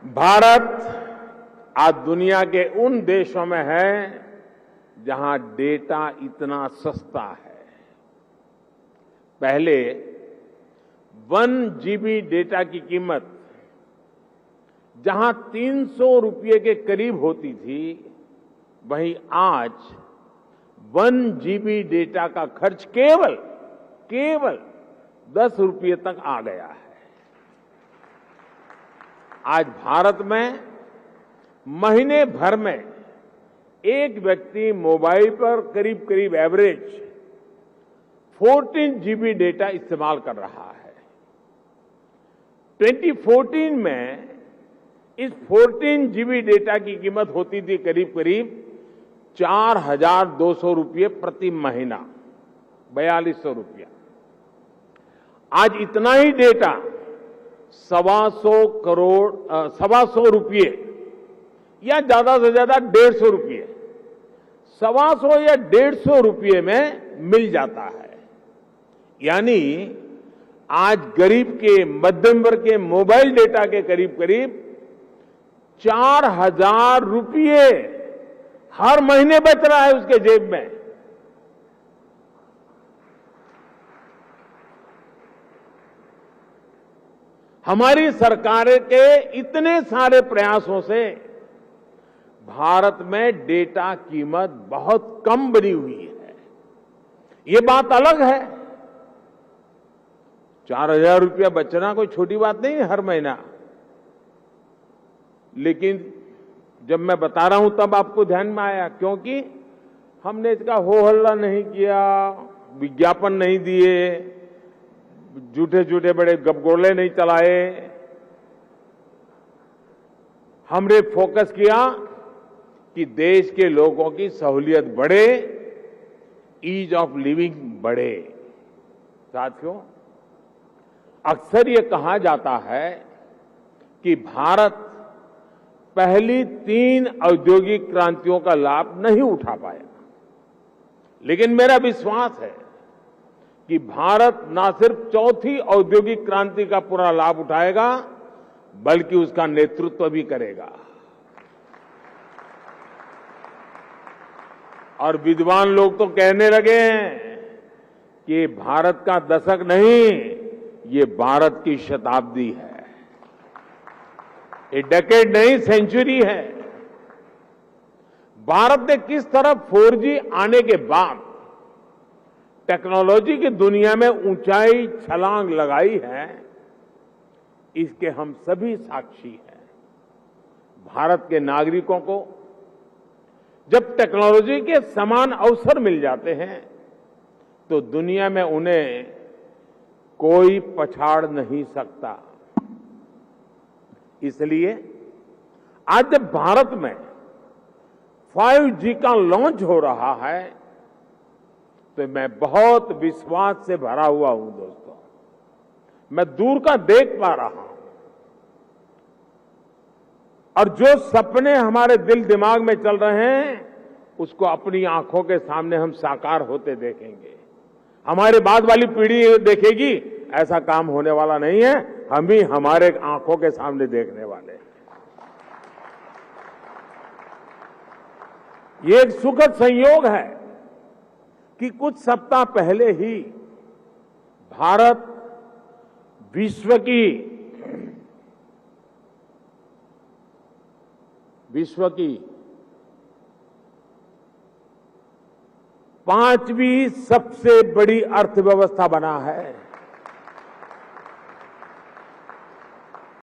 भारत आज दुनिया के उन देशों में है जहां डेटा इतना सस्ता है। पहले 1 GB डेटा की कीमत जहां 300 रुपये के करीब होती थी, वहीं आज 1 GB डेटा का खर्च केवल 10 रुपये तक आ गया है। आज भारत में महीने भर में एक व्यक्ति मोबाइल पर करीब एवरेज 14 GB डेटा इस्तेमाल कर रहा है। 2014 में इस 14 GB डेटा की कीमत होती थी करीब 4,200 रुपये प्रति महीना, 4,200 रुपया। आज इतना ही डेटा 1,250 रुपये या ज्यादा से ज्यादा 150 रुपये, 125 या 150 रुपये में मिल जाता है। यानी आज गरीब के, मध्यम वर्ग के मोबाइल डेटा के करीब 4,000 रुपये हर महीने बच रहा है उसके जेब में। हमारी सरकार के इतने सारे प्रयासों से भारत में डेटा कीमत बहुत कम बनी हुई है। ये बात अलग है, 4,000 रुपया बचना कोई छोटी बात नहीं है हर महीना। लेकिन जब मैं बता रहा हूं तब आपको ध्यान में आया, क्योंकि हमने इसका हो हल्ला नहीं किया, विज्ञापन नहीं दिए, झूठे बड़े गपगोले नहीं चलाए। हमने फोकस किया कि देश के लोगों की सहूलियत बढ़े, ईज ऑफ लिविंग बढ़े। साथियों, अक्सर ये कहा जाता है कि भारत पहली 3 औद्योगिक क्रांतियों का लाभ नहीं उठा पाया, लेकिन मेरा विश्वास है कि भारत न सिर्फ चौथी औद्योगिक क्रांति का पूरा लाभ उठाएगा, बल्कि उसका नेतृत्व भी करेगा। और विद्वान लोग तो कहने लगे हैं कि ये भारत का दशक नहीं, ये भारत की शताब्दी है। ये डेकेड नहीं, सेंचुरी है। भारत ने किस तरह 4G आने के बाद टेक्नोलॉजी की दुनिया में ऊंचाई छलांग लगाई है, इसके हम सभी साक्षी हैं। भारत के नागरिकों को जब टेक्नोलॉजी के समान अवसर मिल जाते हैं, तो दुनिया में उन्हें कोई पछाड़ नहीं सकता। इसलिए आज जब भारत में 5G का लॉन्च हो रहा है, तो मैं बहुत विश्वास से भरा हुआ हूं दोस्तों। मैं दूर का देख पा रहा हूं, और जो सपने हमारे दिल दिमाग में चल रहे हैं, उसको अपनी आंखों के सामने हम साकार होते देखेंगे। हमारे बाद वाली पीढ़ी देखेगी, ऐसा काम होने वाला नहीं है, हम ही हमारे आंखों के सामने देखने वाले हैं। ये एक सुखद संयोग है कि कुछ सप्ताह पहले ही भारत विश्व की 5वीं सबसे बड़ी अर्थव्यवस्था बना है।